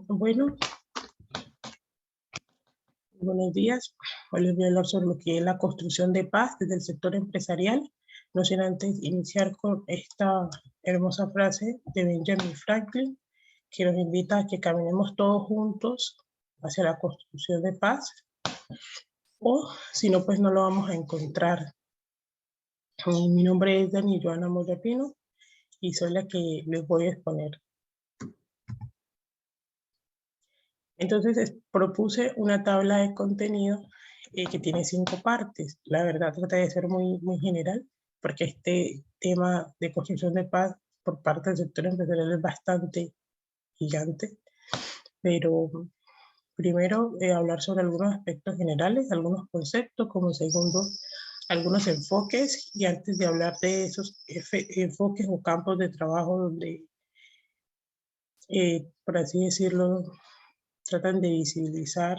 Bueno, buenos días. Hoy les voy a hablar sobre lo que es la construcción de paz desde el sector empresarial. No sin antes iniciar con esta hermosa frase de Benjamin Franklin, que nos invita a que caminemos todos juntos hacia la construcción de paz, o si no, pues no lo vamos a encontrar. Mi nombre es Dani Joana Moyapino y soy la que les voy a exponer. Entonces propuse una tabla de contenido que tiene 5 partes. La verdad trata de ser muy general, porque este tema de construcción de paz por parte del sector empresarial es bastante gigante. Pero primero hablar sobre algunos aspectos generales, algunos conceptos, como segundo algunos enfoques, y antes de hablar de esos enfoques o campos de trabajo donde, por así decirlo, tratan de visibilizar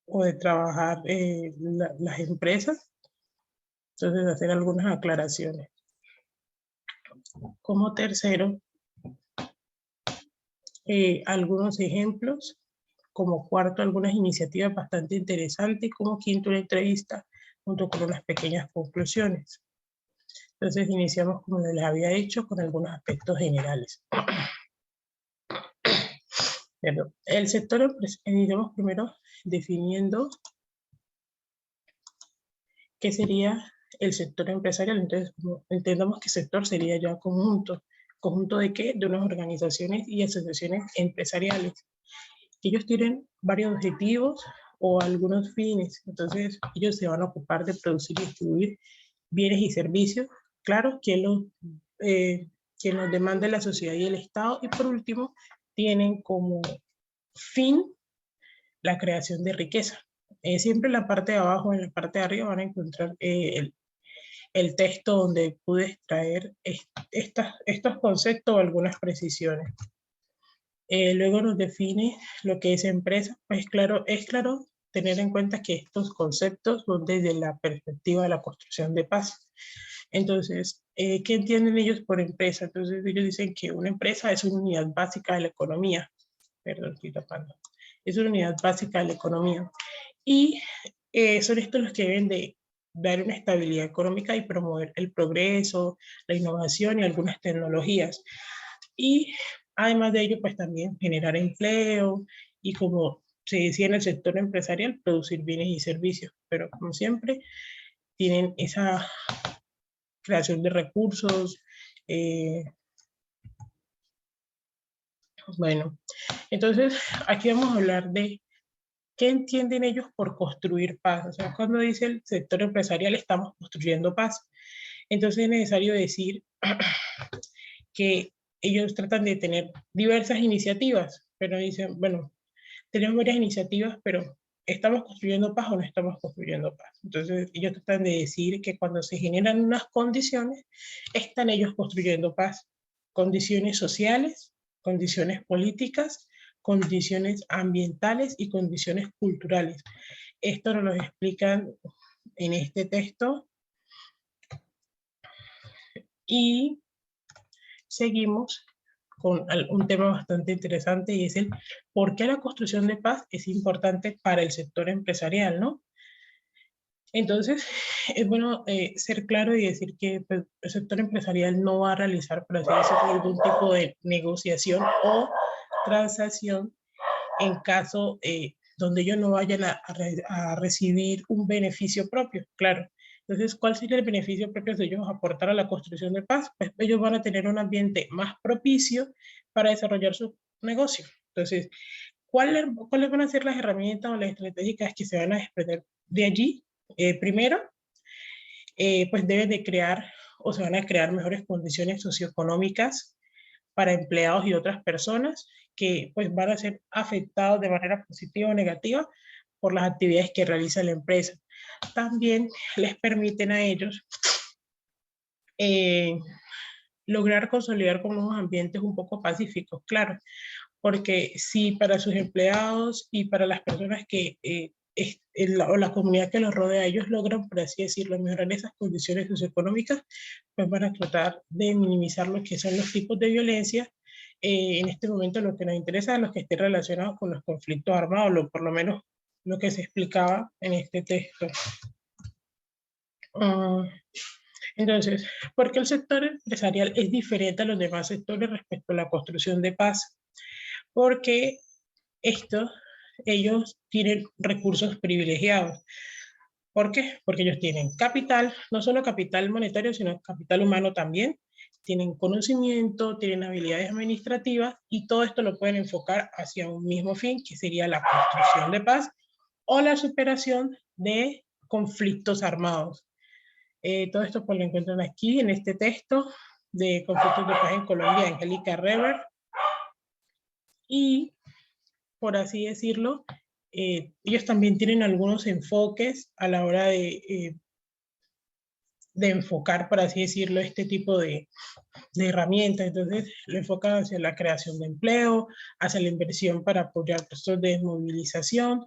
o de trabajar las empresas, entonces hacer algunas aclaraciones. Como tercero, algunos ejemplos, como cuarto, algunas iniciativas bastante interesantes, y como quinto, una entrevista junto con unas pequeñas conclusiones. Entonces iniciamos, como les había dicho, con algunos aspectos generales. El sector empresarial, iniciamos primero definiendo qué sería el sector empresarial. Entonces, entendamos que sector sería ya conjunto. ¿Conjunto de qué? De unas organizaciones y asociaciones empresariales. Ellos tienen varios objetivos o algunos fines. Entonces, ellos se van a ocupar de producir y distribuir bienes y servicios. Claro, quien los demanda la sociedad y el Estado. Y por último, tienen como fin la creación de riqueza. Siempre en la parte de abajo, en la parte de arriba van a encontrar el texto donde pude extraer estos conceptos o algunas precisiones. Luego nos define lo que es empresa. Pues claro, es claro tener en cuenta que estos conceptos son desde la perspectiva de la construcción de paz. Entonces, ¿qué entienden ellos por empresa? Entonces ellos dicen que una empresa es una unidad básica de la economía. Perdón, estoy tapando. Es una unidad básica de la economía. Y son estos los que deben de dar una estabilidad económica y promover el progreso, la innovación y algunas tecnologías. Y además de ello, pues también generar empleo y, como se decía en el sector empresarial, producir bienes y servicios. Pero como siempre, tienen esa creación de recursos. Bueno, entonces aquí vamos a hablar de ¿qué entienden ellos por construir paz? O sea, cuando dice el sector empresarial, estamos construyendo paz. Entonces es necesario decir que ellos tratan de tener diversas iniciativas, pero dicen, bueno, tenemos varias iniciativas, pero ¿estamos construyendo paz o no estamos construyendo paz? Entonces ellos tratan de decir que cuando se generan unas condiciones, están ellos construyendo paz. Condiciones sociales, condiciones políticas, condiciones ambientales y condiciones culturales. Esto nos lo explican en este texto. Y seguimos con un tema bastante interesante, y es el por qué la construcción de paz es importante para el sector empresarial, ¿no? Entonces, es bueno ser claro y decir que pues, el sector empresarial no va a realizar, por así decirlo, algún tipo de negociación o transacción en caso donde ellos no vayan a recibir un beneficio propio, claro. Entonces, ¿cuál sería el beneficio propio de ellos aportar a la construcción de paz? Pues ellos van a tener un ambiente más propicio para desarrollar su negocio. Entonces, ¿cuáles van a ser las herramientas o las estratégicas que se van a desprender de allí? Primero, pues deben de crear o se van a crear mejores condiciones socioeconómicas para empleados y otras personas que pues van a ser afectados de manera positiva o negativa por las actividades que realiza la empresa. También les permiten a ellos lograr consolidar con unos ambientes un poco pacíficos, claro, porque si para sus empleados y para las personas que o la comunidad que los rodea, ellos logran, por así decirlo, mejorar esas condiciones socioeconómicas, pues van a tratar de minimizar lo que son los tipos de violencia en este momento lo que nos interesa es los que estén relacionados con los conflictos armados, por lo menos lo que se explicaba en este texto. Entonces, ¿por qué el sector empresarial es diferente a los demás sectores respecto a la construcción de paz? Porque ellos tienen recursos privilegiados. ¿Por qué? Porque ellos tienen capital, no solo capital monetario, sino capital humano también. Tienen conocimiento, tienen habilidades administrativas y todo esto lo pueden enfocar hacia un mismo fin, que sería la construcción de paz o la superación de conflictos armados. Todo esto pues lo encuentran aquí en este texto de conflictos de paz en Colombia, Angélica Rever. Y por así decirlo, ellos también tienen algunos enfoques a la hora de enfocar, por así decirlo, este tipo de herramientas. Entonces, lo enfocan hacia la creación de empleo, hacia la inversión para apoyar procesos de desmovilización,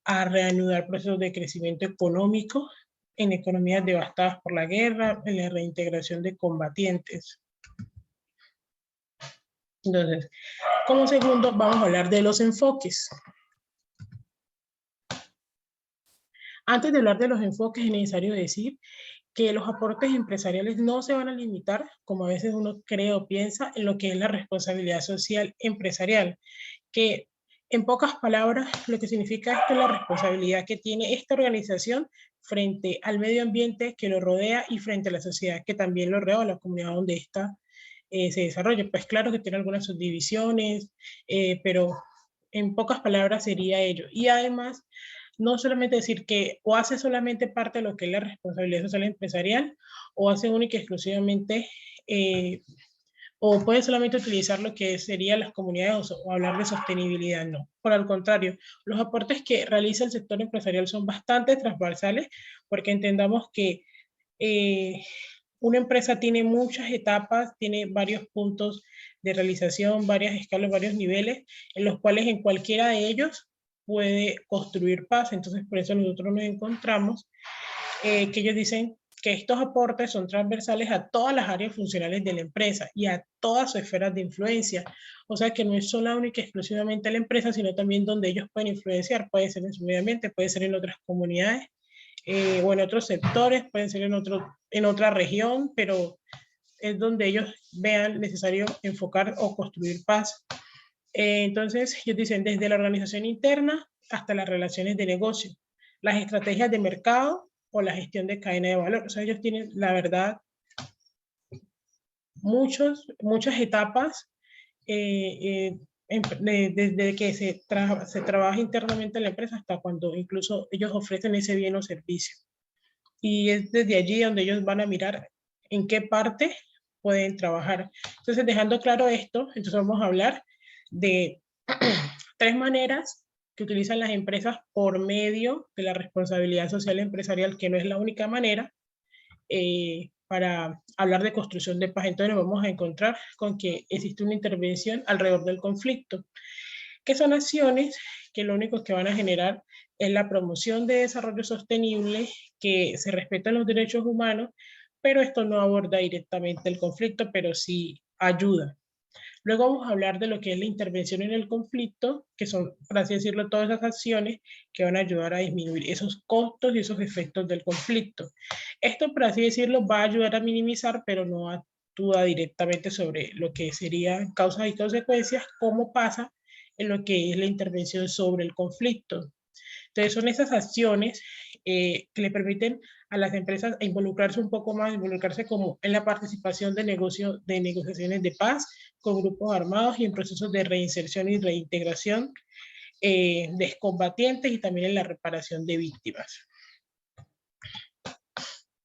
a reanudar procesos de crecimiento económico en economías devastadas por la guerra, en la reintegración de combatientes. Entonces, como segundo, vamos a hablar de los enfoques. Antes de hablar de los enfoques, es necesario decir que los aportes empresariales no se van a limitar, como a veces uno cree o piensa, en lo que es la responsabilidad social empresarial, que en pocas palabras lo que significa esto es la responsabilidad que tiene esta organización frente al medio ambiente que lo rodea y frente a la sociedad que también lo rodea, a la comunidad donde ésta se desarrolla. Pues claro que tiene algunas subdivisiones, pero en pocas palabras sería ello. Y además, no solamente decir que o hace solamente parte de lo que es la responsabilidad social empresarial, o hace única y exclusivamente, o puede solamente utilizar lo que serían las comunidades o hablar de sostenibilidad, no. Por el contrario, los aportes que realiza el sector empresarial son bastante transversales, porque entendamos que una empresa tiene muchas etapas, tiene varios puntos de realización, varias escalas, varios niveles, en los cuales en cualquiera de ellos puede construir paz. Entonces, por eso nosotros nos encontramos que ellos dicen que estos aportes son transversales a todas las áreas funcionales de la empresa y a todas sus esferas de influencia. O sea, que no es solo única y exclusivamente la empresa, sino también donde ellos pueden influenciar. Puede ser en su medio ambiente, puede ser en otras comunidades o en otros sectores, pueden ser en otra región, pero es donde ellos vean necesario enfocar o construir paz. Entonces, ellos dicen desde la organización interna hasta las relaciones de negocio, las estrategias de mercado o la gestión de cadena de valor. O sea, ellos tienen, la verdad, muchas etapas desde que se trabaja internamente en la empresa hasta cuando incluso ellos ofrecen ese bien o servicio. Y es desde allí donde ellos van a mirar en qué parte pueden trabajar. Entonces, dejando claro esto, entonces vamos a hablar de 3 maneras que utilizan las empresas por medio de la responsabilidad social empresarial, que no es la única manera, para hablar de construcción de paz. Entonces nos vamos a encontrar con que existe una intervención alrededor del conflicto, que son acciones que lo único que van a generar es la promoción de desarrollo sostenible, que se respetan los derechos humanos, pero esto no aborda directamente el conflicto, pero sí ayuda. Luego vamos a hablar de lo que es la intervención en el conflicto, que son, por así decirlo, todas esas acciones que van a ayudar a disminuir esos costos y esos efectos del conflicto. Esto, por así decirlo, va a ayudar a minimizar, pero no actúa directamente sobre lo que serían causas y consecuencias, como pasa en lo que es la intervención sobre el conflicto. Entonces son esas acciones que le permiten a las empresas involucrarse un poco más, involucrarse como en la participación de negociaciones de paz con grupos armados y en procesos de reinserción y reintegración de excombatientes y también en la reparación de víctimas.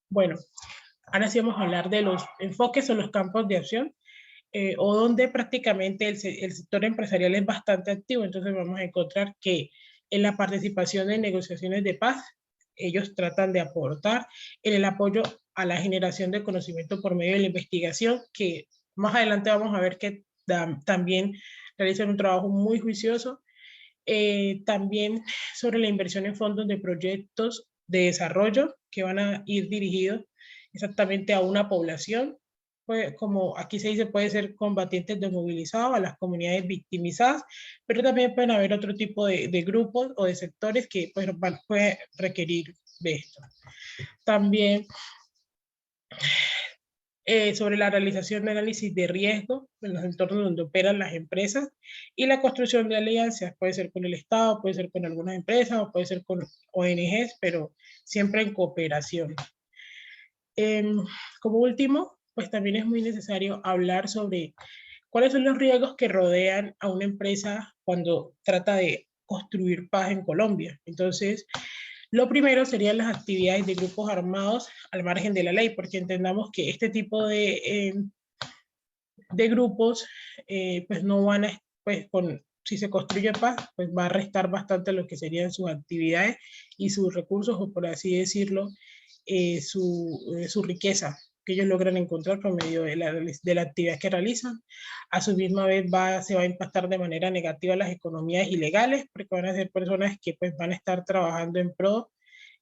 Bueno, ahora sí vamos a hablar de los enfoques o los campos de acción, o donde prácticamente el sector empresarial es bastante activo. Entonces vamos a encontrar que en la participación en negociaciones de paz, ellos tratan de aportar en el apoyo a la generación de conocimiento por medio de la investigación, que más adelante vamos a ver que también realizan un trabajo muy juicioso. También sobre la inversión en fondos de proyectos de desarrollo que van a ir dirigidos exactamente a una población pues, como aquí se dice, puede ser combatientes desmovilizados, a las comunidades victimizadas, pero también pueden haber otro tipo de grupos o de sectores que pues, pueden requerir de esto. También sobre la realización de análisis de riesgo en los entornos donde operan las empresas y la construcción de alianzas, puede ser con el Estado, puede ser con algunas empresas o puede ser con ONGs, pero siempre en cooperación. Como último, pues también es muy necesario hablar sobre cuáles son los riesgos que rodean a una empresa cuando trata de construir paz en Colombia. Entonces, lo primero serían las actividades de grupos armados al margen de la ley, porque entendamos que este tipo de grupos, pues no van a, pues si se construye paz, pues va a restar bastante lo que serían sus actividades y sus recursos, o por así decirlo, su riqueza que ellos logran encontrar por medio de la actividad que realizan. A su misma vez se va a impactar de manera negativa las economías ilegales, porque van a ser personas que pues, van a estar trabajando en pro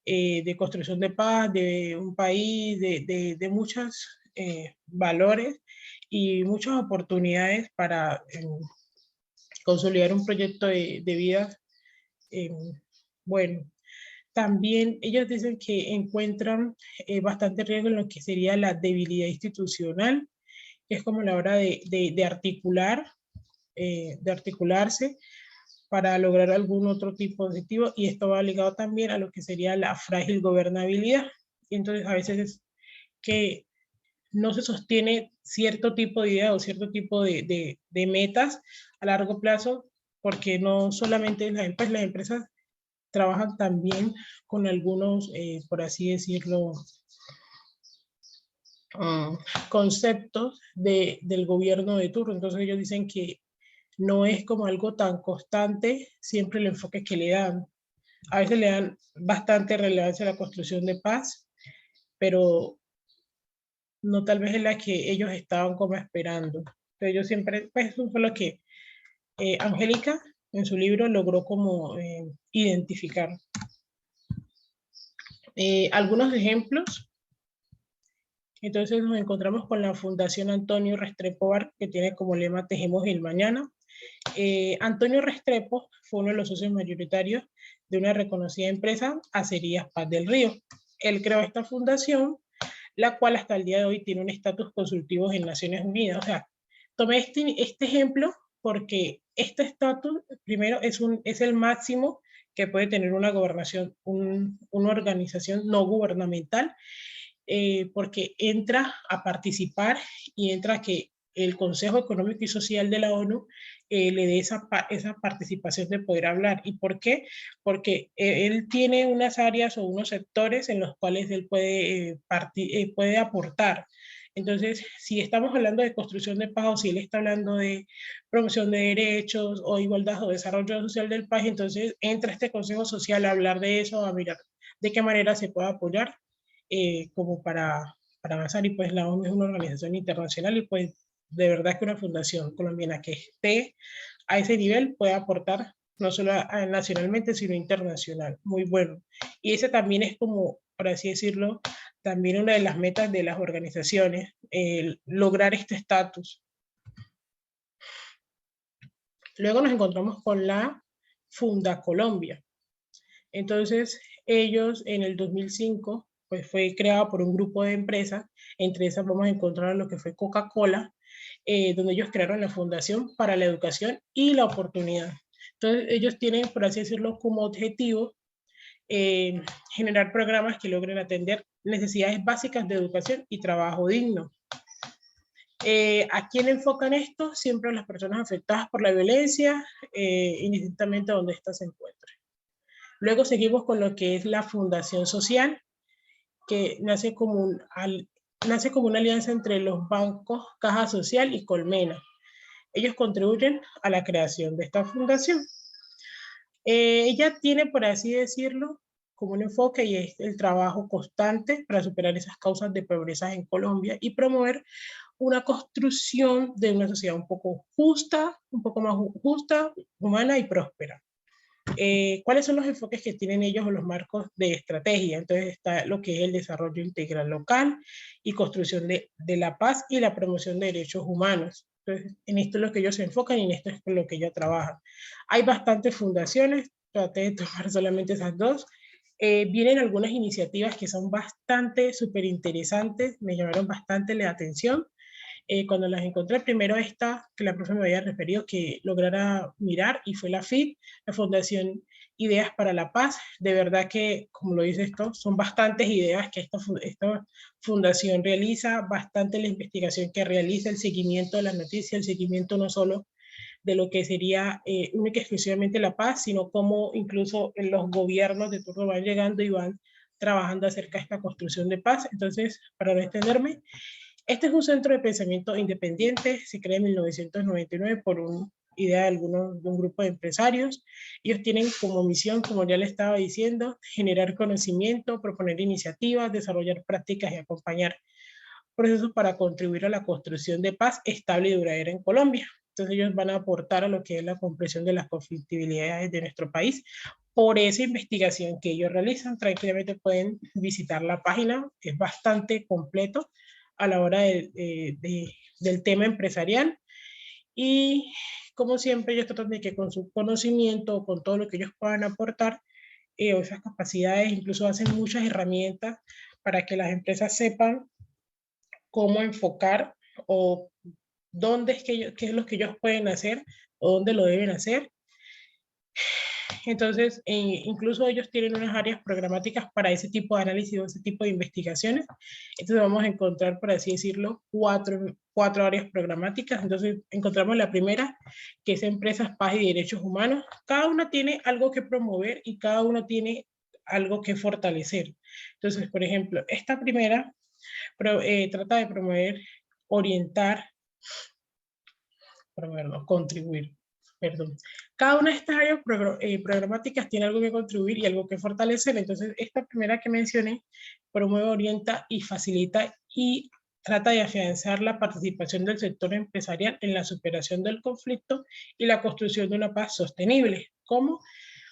de construcción de paz, de un país, de muchos valores y muchas oportunidades para consolidar un proyecto de vida bueno. También ellos dicen que encuentran bastante riesgo en lo que sería la debilidad institucional, que es como la hora de articular, de articularse para lograr algún otro tipo de objetivo, y esto va ligado también a lo que sería la frágil gobernabilidad. Y entonces a veces es que no se sostiene cierto tipo de idea o cierto tipo de metas a largo plazo, porque no solamente las empresas trabajan también con algunos, por así decirlo, conceptos del gobierno de turno. Entonces ellos dicen que no es como algo tan constante siempre el enfoque que le dan. A veces le dan bastante relevancia a la construcción de paz, pero no tal vez es la que ellos estaban como esperando. Entonces yo siempre, pues eso fue lo que Angélica en su libro logró como identificar. Algunos ejemplos. Entonces nos encontramos con la Fundación Antonio Restrepo Bar, que tiene como lema Tejemos el Mañana. Antonio Restrepo fue uno de los socios mayoritarios de una reconocida empresa, Acerías Paz del Río. Él creó esta fundación, la cual hasta el día de hoy tiene un estatus consultivo en Naciones Unidas. O sea, tomé este ejemplo porque este estatus, primero, es el máximo que puede tener una gobernación, una organización no gubernamental, porque entra a participar y entra a que el Consejo Económico y Social de la ONU le dé esa participación de poder hablar. ¿Y por qué? Porque él tiene unas áreas o unos sectores en los cuales él puede aportar. Entonces, si estamos hablando de construcción de paz, o si él está hablando de promoción de derechos o igualdad o desarrollo social del país, entonces entra este Consejo Social a hablar de eso, a mirar de qué manera se puede apoyar como para avanzar. Y pues la ONU es una organización internacional y pues de verdad que una fundación colombiana que esté a ese nivel puede aportar no solo nacionalmente, sino internacional. Muy bueno. Y ese también es como, por así decirlo, también una de las metas de las organizaciones, lograr este estatus. Luego nos encontramos con la Funda Colombia. Entonces, ellos en el 2005, pues fue creada por un grupo de empresas, entre esas vamos a encontrar lo que fue Coca-Cola, donde ellos crearon la Fundación para la Educación y la Oportunidad. Entonces, ellos tienen, por así decirlo, como objetivo generar programas que logren atender necesidades básicas de educación y trabajo digno. ¿A quién enfocan esto? Siempre a las personas afectadas por la violencia, indistintamente donde ésta se encuentre. Luego seguimos con lo que es la Fundación Social, que nace como una alianza entre los bancos Caja Social y Colmena. Ellos contribuyen a la creación de esta fundación. Ella tiene, por así decirlo, como un enfoque y es el trabajo constante para superar esas causas de pobreza en Colombia y promover una construcción de una sociedad un poco justa, un poco más justa, humana y próspera. ¿Cuáles son los enfoques que tienen ellos o los marcos de estrategia? Entonces está lo que es el desarrollo integral local y construcción de la paz y la promoción de derechos humanos. Entonces, en esto es lo que ellos se enfocan y en esto es con lo que ellos trabajan. Hay bastantes fundaciones, traté de tomar solamente esas dos. Vienen algunas iniciativas que son bastante súper interesantes, me llamaron bastante la atención. Cuando las encontré, primero esta, que la profe me había referido, que lograra mirar, y fue la FID, la Fundación Ideas para la Paz. De verdad que, como lo dice esto, son bastantes ideas que esta fundación realiza, bastante la investigación que realiza, el seguimiento de las noticias, el seguimiento no solo de lo que sería única y exclusivamente la paz, sino cómo incluso en los gobiernos de turno van llegando y van trabajando acerca de esta construcción de paz. Entonces, para no extenderme, este es un centro de pensamiento independiente, se crea en 1999 por una idea de un grupo de empresarios. Ellos tienen como misión, como ya le estaba diciendo, generar conocimiento, proponer iniciativas, desarrollar prácticas y acompañar procesos para contribuir a la construcción de paz estable y duradera en Colombia. Entonces ellos van a aportar a lo que es la comprensión de las conflictividades de nuestro país. Por esa investigación que ellos realizan, tranquilamente pueden visitar la página, es bastante completo a la hora del tema empresarial. Y como siempre, ellos tratan de que con su conocimiento, con todo lo que ellos puedan aportar, o esas capacidades, incluso hacen muchas herramientas para que las empresas sepan cómo enfocar o dónde es que ellos, qué es lo que ellos pueden hacer o dónde lo deben hacer. Entonces, incluso ellos tienen unas áreas programáticas para ese tipo de análisis o ese tipo de investigaciones. Entonces vamos a encontrar, por así decirlo, cuatro áreas programáticas. Entonces encontramos la primera, que es Empresas, Paz y Derechos Humanos. Cada una tiene algo que promover y cada una tiene algo que fortalecer. Entonces, por ejemplo, esta primera trata de promover, orientar, contribuir, perdón. Cada una de estas áreas programáticas tiene algo que contribuir y algo que fortalecer. Entonces, esta primera que mencioné promueve, orienta y facilita y trata de afianzar la participación del sector empresarial en la superación del conflicto y la construcción de una paz sostenible. ¿Cómo?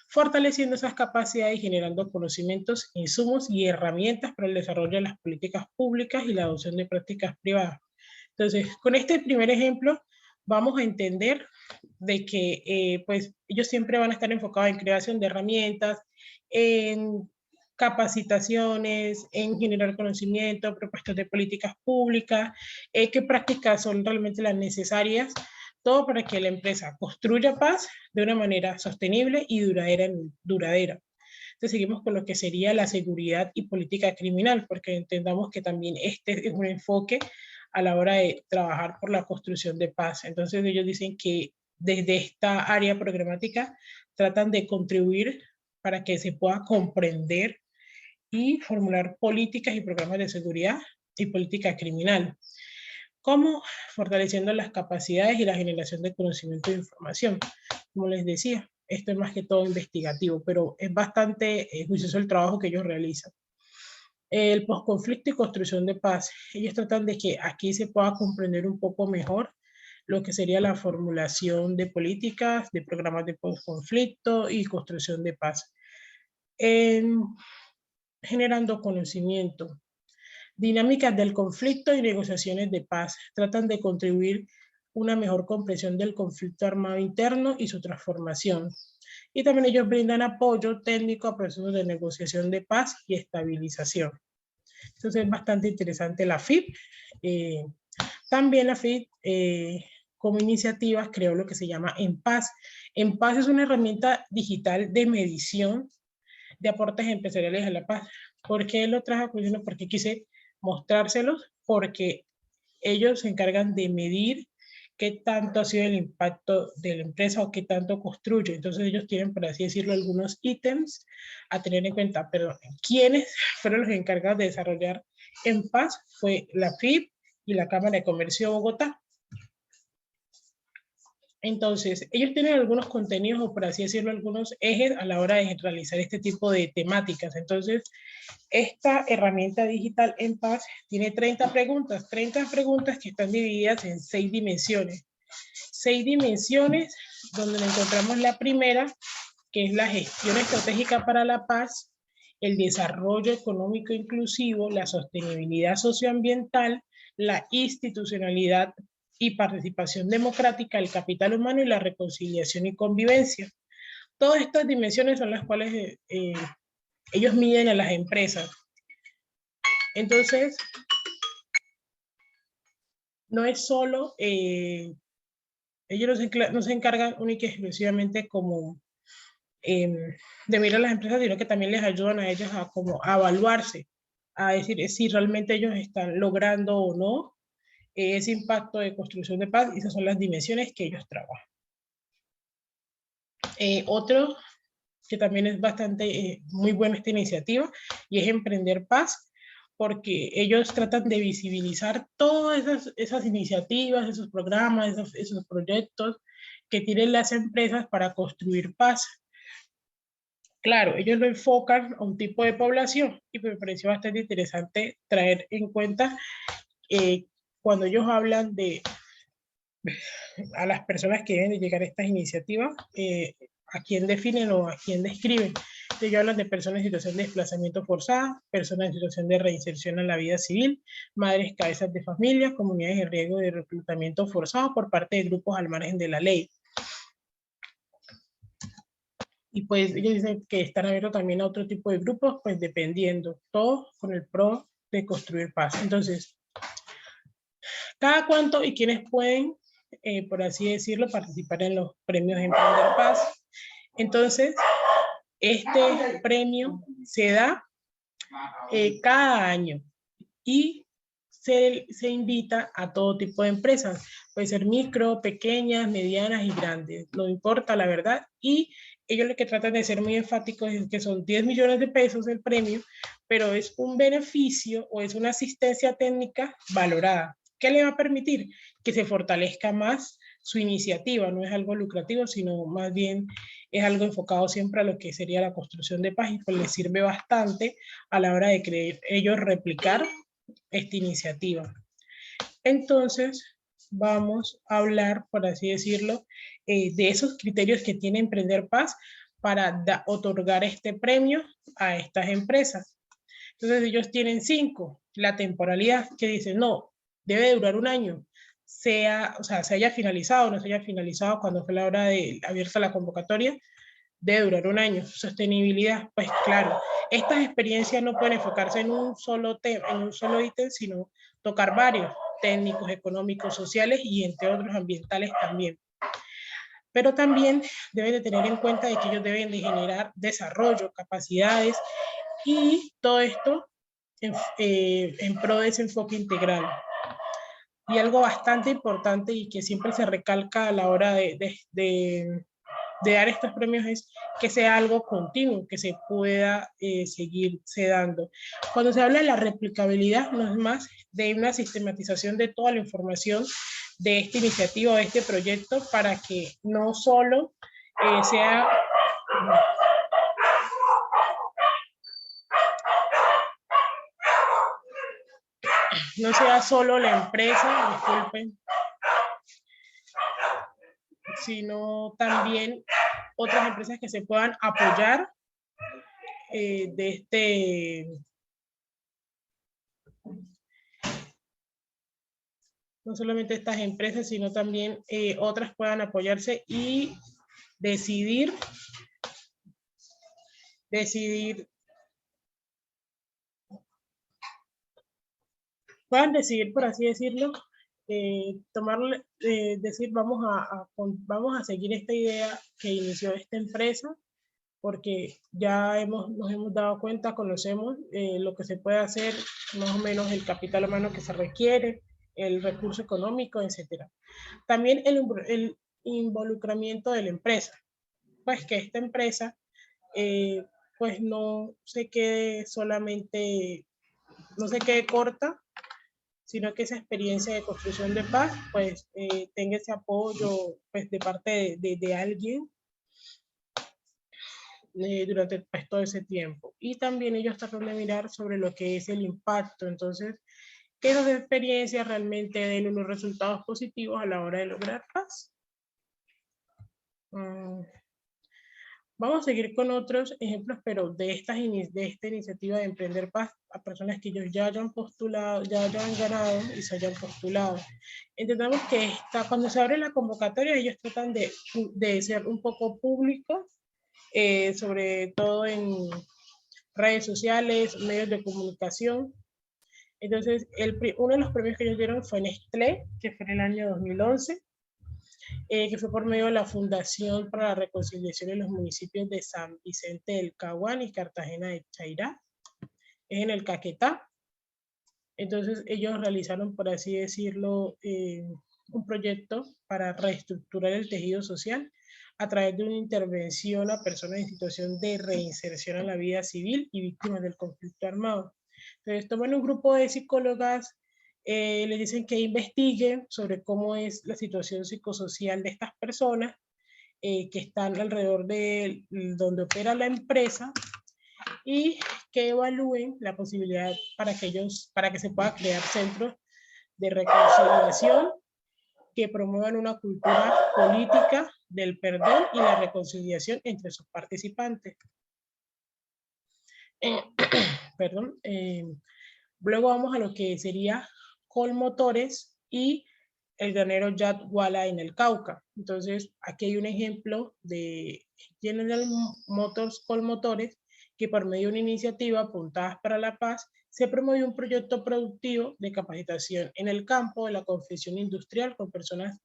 Fortaleciendo esas capacidades y generando conocimientos, insumos y herramientas para el desarrollo de las políticas públicas y la adopción de prácticas privadas. Entonces, con este primer ejemplo, vamos a entender de que pues ellos siempre van a estar enfocados en creación de herramientas, en capacitaciones, en generar conocimiento, propuestas de políticas públicas, qué prácticas son realmente las necesarias, todo para que la empresa construya paz de una manera sostenible y duradera. Entonces seguimos con lo que sería la seguridad y política criminal, porque entendamos que también este es un enfoque a la hora de trabajar por la construcción de paz. Entonces ellos dicen que desde esta área programática tratan de contribuir para que se pueda comprender y formular políticas y programas de seguridad y política criminal, como fortaleciendo las capacidades y la generación de conocimiento e información. Como les decía, esto es más que todo investigativo, pero es bastante juicioso el trabajo que ellos realizan. El posconflicto y construcción de paz. Ellos tratan de que aquí se pueda comprender un poco mejor lo que sería la formulación de políticas, de programas de posconflicto y construcción de paz. Generando conocimiento. Dinámicas del conflicto y negociaciones de paz. Tratan de contribuir una mejor comprensión del conflicto armado interno y su transformación. Y también ellos brindan apoyo técnico a procesos de negociación de paz y estabilización. Entonces es bastante interesante la FIP. También la FIP, como iniciativas, creó lo que se llama En Paz. En Paz es una herramienta digital de medición de aportes empresariales a la paz. ¿Por qué lo traje a colación? Porque quise mostrárselos, porque ellos se encargan de medir qué tanto ha sido el impacto de la empresa o qué tanto construye. Entonces ellos tienen, por así decirlo, algunos ítems a tener en cuenta. Pero ¿quiénes fueron los encargados de desarrollar En Paz? Fue la FIP y la Cámara de Comercio de Bogotá. Entonces, ellos tienen algunos contenidos, o por así decirlo, algunos ejes a la hora de realizar este tipo de temáticas. Entonces, esta herramienta digital En Paz tiene 30 preguntas que están divididas en 6 dimensiones. 6 dimensiones, donde encontramos la primera, que es la gestión estratégica para la paz, el desarrollo económico inclusivo, la sostenibilidad socioambiental, la institucionalidad y participación democrática, el capital humano y la reconciliación y convivencia. Todas estas dimensiones son las cuales ellos miden a las empresas. Entonces, no es solo, ellos no se encargan única y exclusivamente como de mirar a las empresas, sino que también les ayudan a ellas a evaluarse, a decir si realmente ellos están logrando o no ese impacto de construcción de paz, y esas son las dimensiones que ellos trabajan. Otro que también es bastante muy buena esta iniciativa, y es Emprender Paz, porque ellos tratan de visibilizar todas esas iniciativas, esos programas, esos proyectos que tienen las empresas para construir paz. Claro, ellos lo enfocan a un tipo de población, y me pareció bastante interesante traer en cuenta cuando ellos hablan de a las personas que deben de llegar a estas iniciativas, a quién definen o a quién describen. Ellos hablan de personas en situación de desplazamiento forzado, personas en situación de reinserción en la vida civil, madres cabezas de familia, comunidades en riesgo de reclutamiento forzado por parte de grupos al margen de la ley. Y pues ellos dicen que están abiertos también a otro tipo de grupos, pues dependiendo, todo con el pro de construir paz. Entonces, cada cuánto y quiénes pueden, por así decirlo, participar en los premios Emprender Paz. Entonces, este premio se da cada año y se invita a todo tipo de empresas. Puede ser micro, pequeñas, medianas y grandes. No importa, la verdad. Y ellos lo que tratan de ser muy enfáticos es que son 10 millones de pesos el premio, pero es un beneficio o es una asistencia técnica valorada. ¿Qué le va a permitir? Que se fortalezca más su iniciativa. No es algo lucrativo, sino más bien es algo enfocado siempre a lo que sería la construcción de paz, y pues les sirve bastante a la hora de querer ellos replicar esta iniciativa. Entonces, vamos a hablar, por así decirlo, de esos criterios que tiene Emprender Paz para otorgar este premio a estas empresas. Entonces, ellos tienen 5. La temporalidad, que dicen, no, debe durar un año, se haya finalizado o no se haya finalizado cuando fue la hora de abierta la convocatoria, debe durar un año. Sostenibilidad, pues claro, estas experiencias no pueden enfocarse en un solo tema, en un solo ítem, sino tocar varios, técnicos, económicos, sociales y entre otros ambientales también. Pero también deben de tener en cuenta de que ellos deben de generar desarrollo, capacidades y todo esto en pro de ese enfoque integral. Y algo bastante importante y que siempre se recalca a la hora de dar estos premios es que sea algo continuo, que se pueda seguirse dando. Cuando se habla de la replicabilidad, no es más de una sistematización de toda la información de esta iniciativa o de este proyecto, para que no solo sea... no sea solo la empresa, disculpen, sino también otras empresas que se puedan apoyar de este... no solamente estas empresas, sino también otras puedan apoyarse y decidir, puedan decidir, por así decirlo, decir, vamos a seguir esta idea que inició esta empresa, porque ya nos hemos dado cuenta, conocemos lo que se puede hacer, más o menos el capital humano que se requiere, el recurso económico, etc. También el involucramiento de la empresa, pues que esta empresa pues no se quede solamente, no se quede corta, sino que esa experiencia de construcción de paz pues tenga ese apoyo pues de parte de alguien durante pues, todo ese tiempo. Y también ellos tratan de mirar sobre lo que es el impacto. Entonces, que esas experiencias realmente den unos resultados positivos a la hora de lograr paz. Vamos a seguir con otros ejemplos, pero de esta iniciativa de Emprender Paz, a personas que ellos ya hayan postulado, ya hayan ganado y se hayan postulado. Entendamos que cuando se abre la convocatoria, ellos tratan de ser un poco públicos, sobre todo en redes sociales, medios de comunicación. Entonces, uno de los premios que ellos dieron fue Nestlé, que fue en el año 2011, que fue por medio de la Fundación para la Reconciliación en los municipios de San Vicente del Caguán y Cartagena de Chairá, es en el Caquetá. Entonces ellos realizaron, por así decirlo, un proyecto para reestructurar el tejido social a través de una intervención a personas en situación de reinserción a la vida civil y víctimas del conflicto armado. Entonces toman un grupo de psicólogas, les dicen que investiguen sobre cómo es la situación psicosocial de estas personas que están alrededor de donde opera la empresa y que evalúen la posibilidad para que se pueda crear centros de reconciliación que promuevan una cultura política del perdón y la reconciliación entre sus participantes. Perdón. Luego vamos a lo que sería Colmotores y el granero Yadwala en el Cauca. Entonces, aquí hay un ejemplo de General Motors Colmotores, que por medio de una iniciativa Apuntadas para la Paz, se promovió un proyecto productivo de capacitación en el campo de la confección industrial con personas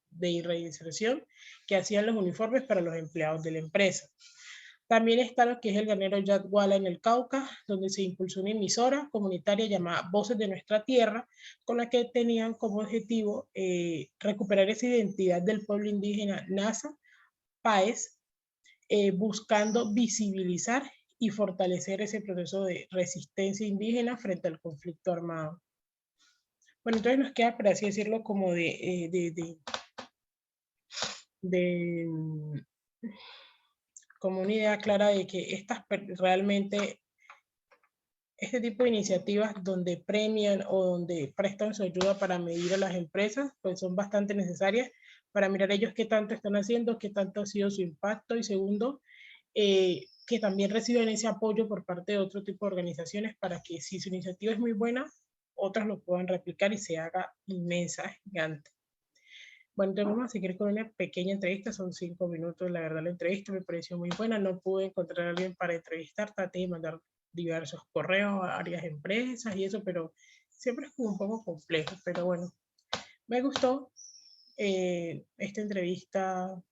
de reinserción que hacían los uniformes para los empleados de la empresa. También está lo que es el granero Yadwala en el Cauca, donde se impulsó una emisora comunitaria llamada Voces de Nuestra Tierra, con la que tenían como objetivo recuperar esa identidad del pueblo indígena Nasa Páez, buscando visibilizar y fortalecer ese proceso de resistencia indígena frente al conflicto armado. Bueno, entonces nos queda, por así decirlo, como como una idea clara de que realmente este tipo de iniciativas donde premian o donde prestan su ayuda para medir a las empresas, pues son bastante necesarias para mirar ellos qué tanto están haciendo, qué tanto ha sido su impacto y segundo, que también reciben ese apoyo por parte de otro tipo de organizaciones para que si su iniciativa es muy buena, otras lo puedan replicar y se haga inmensa, gigante. Bueno, entonces vamos a seguir con una pequeña entrevista, son 5 minutos, la verdad la entrevista me pareció muy buena, no pude encontrar a alguien para entrevistar, traté de mandar diversos correos a varias empresas y eso, pero siempre es como un poco complejo, pero bueno, me gustó esta entrevista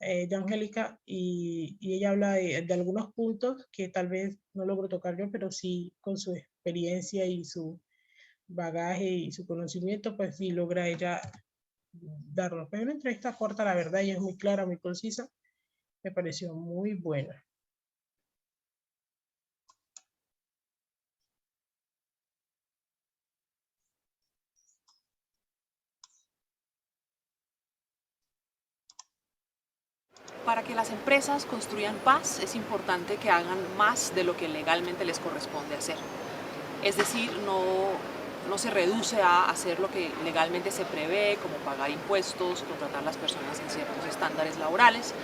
de Angélica y ella habla de algunos puntos que tal vez no logro tocar yo, pero sí con su experiencia y su bagaje y su conocimiento, pues sí logra ella darnos. Pero una entrevista corta, la verdad, y es muy clara, muy concisa, me pareció muy buena. Para que las empresas construyan paz es importante que hagan más de lo que legalmente les corresponde hacer. Es decir, no se reduce a hacer lo que legalmente se prevé, como pagar impuestos, contratar a las personas en ciertos estándares laborales,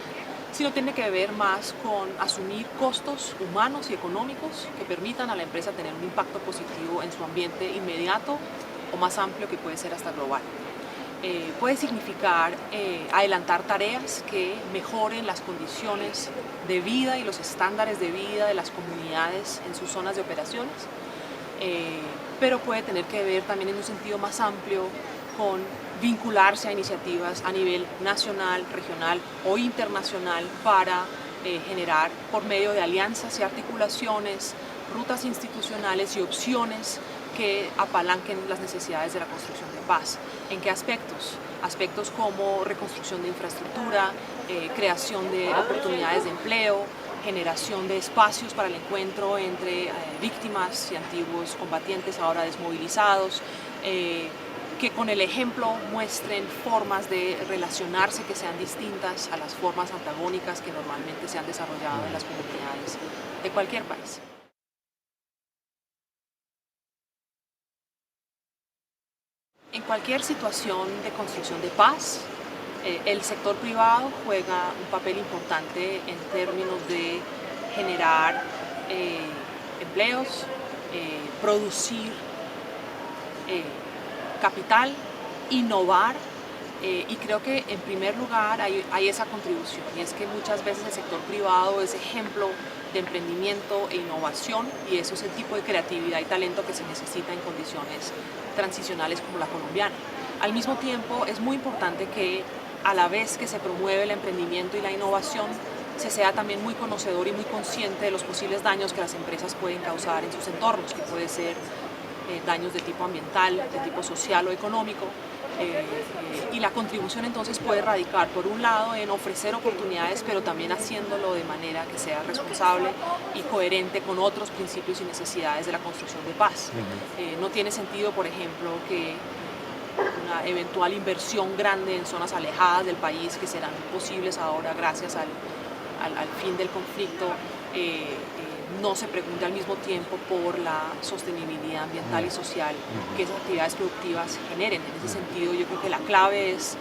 sino tiene que ver más con asumir costos humanos y económicos que permitan a la empresa tener un impacto positivo en su ambiente inmediato o más amplio, que puede ser hasta global. Puede significar adelantar tareas que mejoren las condiciones de vida y los estándares de vida de las comunidades en sus zonas de operaciones, pero puede tener que ver también en un sentido más amplio con vincularse a iniciativas a nivel nacional, regional o internacional para generar por medio de alianzas y articulaciones, rutas institucionales y opciones que apalanquen las necesidades de la construcción de paz. ¿En qué aspectos? Aspectos como reconstrucción de infraestructura, creación de oportunidades de empleo, generación de espacios para el encuentro entre víctimas y antiguos combatientes ahora desmovilizados, que con el ejemplo muestren formas de relacionarse que sean distintas a las formas antagónicas que normalmente se han desarrollado en las comunidades de cualquier país. En cualquier situación de construcción de paz, El sector privado juega un papel importante en términos de generar empleos, producir capital, innovar, y creo que en primer lugar hay esa contribución, y es que muchas veces el sector privado es ejemplo de emprendimiento e innovación, y eso es el tipo de creatividad y talento que se necesita en condiciones transicionales como la colombiana. Al mismo tiempo, es muy importante que a la vez que se promueve el emprendimiento y la innovación, se sea también muy conocedor y muy consciente de los posibles daños que las empresas pueden causar en sus entornos, que puede ser daños de tipo ambiental, de tipo social o económico, y la contribución entonces puede radicar por un lado en ofrecer oportunidades, pero también haciéndolo de manera que sea responsable y coherente con otros principios y necesidades de la construcción de paz. No tiene sentido, por ejemplo, que una eventual inversión grande en zonas alejadas del país, que serán posibles ahora gracias al fin del conflicto, no se pregunte al mismo tiempo por la sostenibilidad ambiental y social que esas actividades productivas generen. En ese sentido, yo creo que la clave es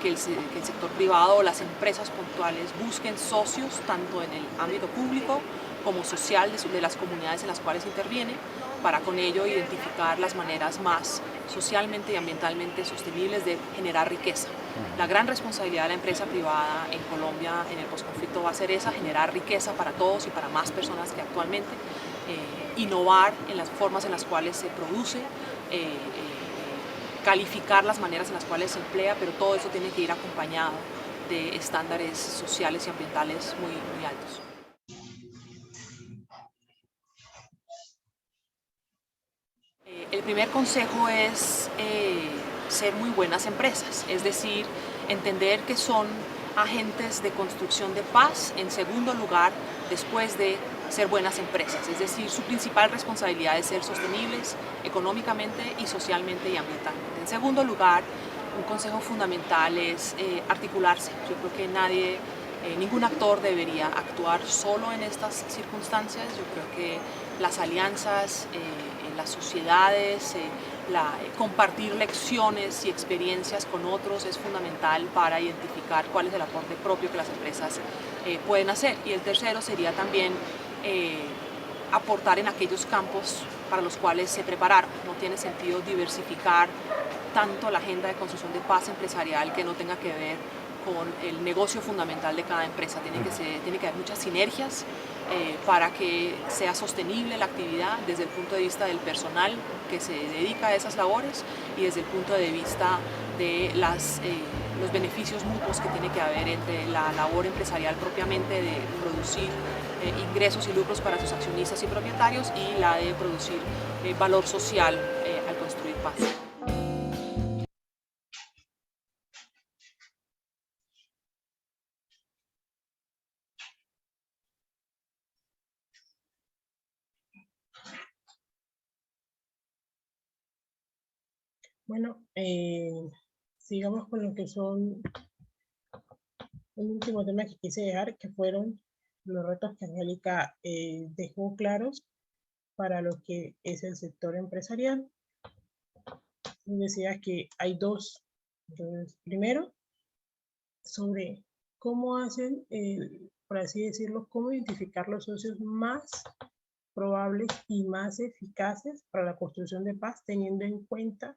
que el sector privado o las empresas puntuales busquen socios tanto en el ámbito público como social de las comunidades en las cuales interviene, para con ello identificar las maneras más socialmente y ambientalmente sostenibles de generar riqueza. La gran responsabilidad de la empresa privada en Colombia en el posconflicto va a ser esa: generar riqueza para todos y para más personas que actualmente, innovar en las formas en las cuales se produce, calificar las maneras en las cuales se emplea, pero todo eso tiene que ir acompañado de estándares sociales y ambientales muy, muy altos. El primer consejo es ser muy buenas empresas, es decir, entender que son agentes de construcción de paz. En segundo lugar, después de ser buenas empresas, es decir, su principal responsabilidad es ser sostenibles económicamente y socialmente y ambientalmente. En segundo lugar, un consejo fundamental es articularse. Yo creo que ningún actor debería actuar solo en estas circunstancias. Yo creo que las alianzas, las sociedades, compartir lecciones y experiencias con otros es fundamental para identificar cuál es el aporte propio que las empresas pueden hacer. Y el tercero sería también aportar en aquellos campos para los cuales se prepararon. No tiene sentido diversificar tanto la agenda de construcción de paz empresarial que no tenga que ver con el negocio fundamental de cada empresa. Tiene que haber muchas sinergias para que sea sostenible la actividad desde el punto de vista del personal que se dedica a esas labores y desde el punto de vista de los beneficios mutuos que tiene que haber entre la labor empresarial propiamente de producir ingresos y lucros para sus accionistas y propietarios y la de producir valor social al construir paz. Bueno, sigamos con lo que son un último tema que quise dejar, que fueron los retos que Angélica dejó claros para lo que es el sector empresarial. Decía que hay dos. Entonces, primero, sobre cómo hacen, por así decirlo, cómo identificar los socios más probables y más eficaces para la construcción de paz, teniendo en cuenta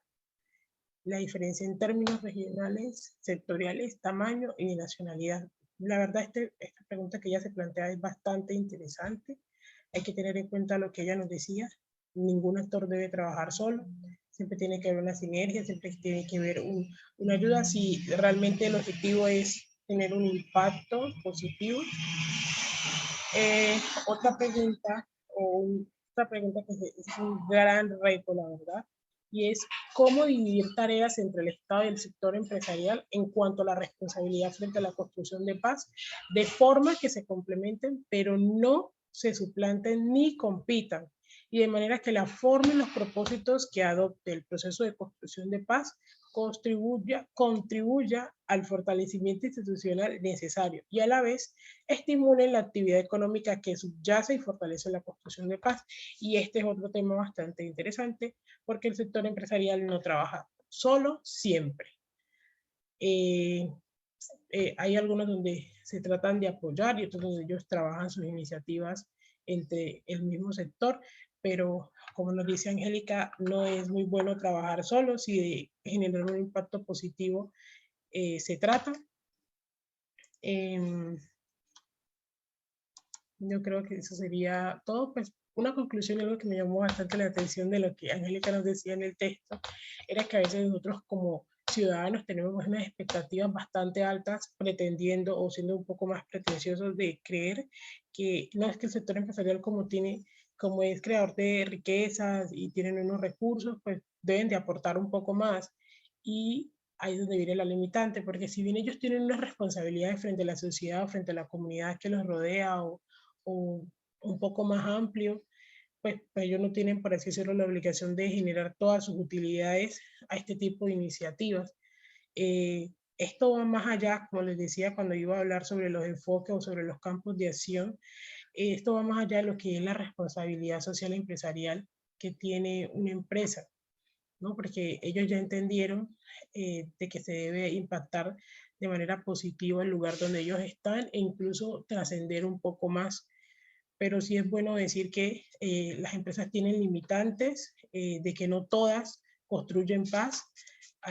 la diferencia en términos regionales, sectoriales, tamaño y nacionalidad. La verdad, esta pregunta que ella se plantea es bastante interesante. Hay que tener en cuenta lo que ella nos decía. Ningún actor debe trabajar solo. Siempre tiene que haber una sinergia, siempre tiene que haber una ayuda si realmente el objetivo es tener un impacto positivo. Otra pregunta, otra pregunta que es un gran reto, la verdad, y es cómo dividir tareas entre el Estado y el sector empresarial en cuanto a la responsabilidad frente a la construcción de paz, de forma que se complementen, pero no se suplanten ni compitan, y de manera que la forma y los propósitos que adopte el proceso de construcción de paz contribuya al fortalecimiento institucional necesario y a la vez estimule la actividad económica que subyace y fortalece la construcción de paz. Y este es otro tema bastante interesante porque el sector empresarial no trabaja solo siempre. Hay algunos donde se tratan de apoyar y otros donde ellos trabajan sus iniciativas entre el mismo sector, pero como nos dice Angélica, no es muy bueno trabajar solo, si de generar un impacto positivo se trata. Yo creo que eso sería todo. Pues una conclusión, algo que me llamó bastante la atención de lo que Angélica nos decía en el texto, era que a veces nosotros como ciudadanos tenemos unas expectativas bastante altas, pretendiendo o siendo un poco más pretenciosos de creer que no es que el sector empresarial como es creador de riquezas y tienen unos recursos, pues deben de aportar un poco más. Y ahí es donde viene la limitante, porque si bien ellos tienen unas responsabilidades frente a la sociedad o frente a la comunidad que los rodea o un poco más amplio, pues ellos no tienen, por así decirlo, la obligación de generar todas sus utilidades a este tipo de iniciativas. Esto va más allá, como les decía, cuando iba a hablar sobre los enfoques o sobre los campos de acción, esto va más allá de lo que es la responsabilidad social e empresarial que tiene una empresa, ¿no? Porque ellos ya entendieron de que se debe impactar de manera positiva el lugar donde ellos están e incluso trascender un poco más. Pero sí es bueno decir que las empresas tienen limitantes, de que no todas construyen paz,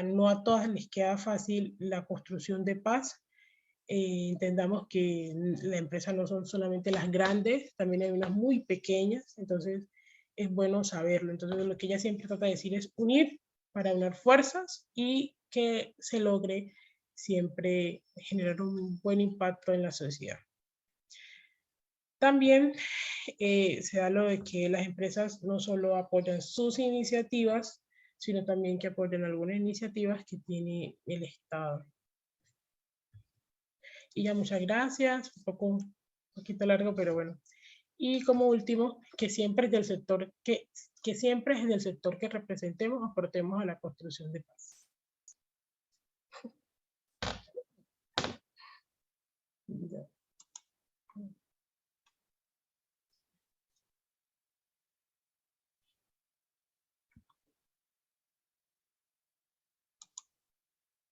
no a todas les queda fácil la construcción de paz. Entendamos que la empresa no son solamente las grandes, también hay unas muy pequeñas, entonces es bueno saberlo. Entonces lo que ella siempre trata de decir es unir para unir fuerzas y que se logre siempre generar un buen impacto en la sociedad. También se da lo de que las empresas no solo apoyan sus iniciativas, sino también que apoyan algunas iniciativas que tiene el Estado. Y ya, muchas gracias, un poquito largo, pero bueno. Y como último, que siempre es del sector que siempre es del sector que representemos, aportemos a la construcción de paz. Ya.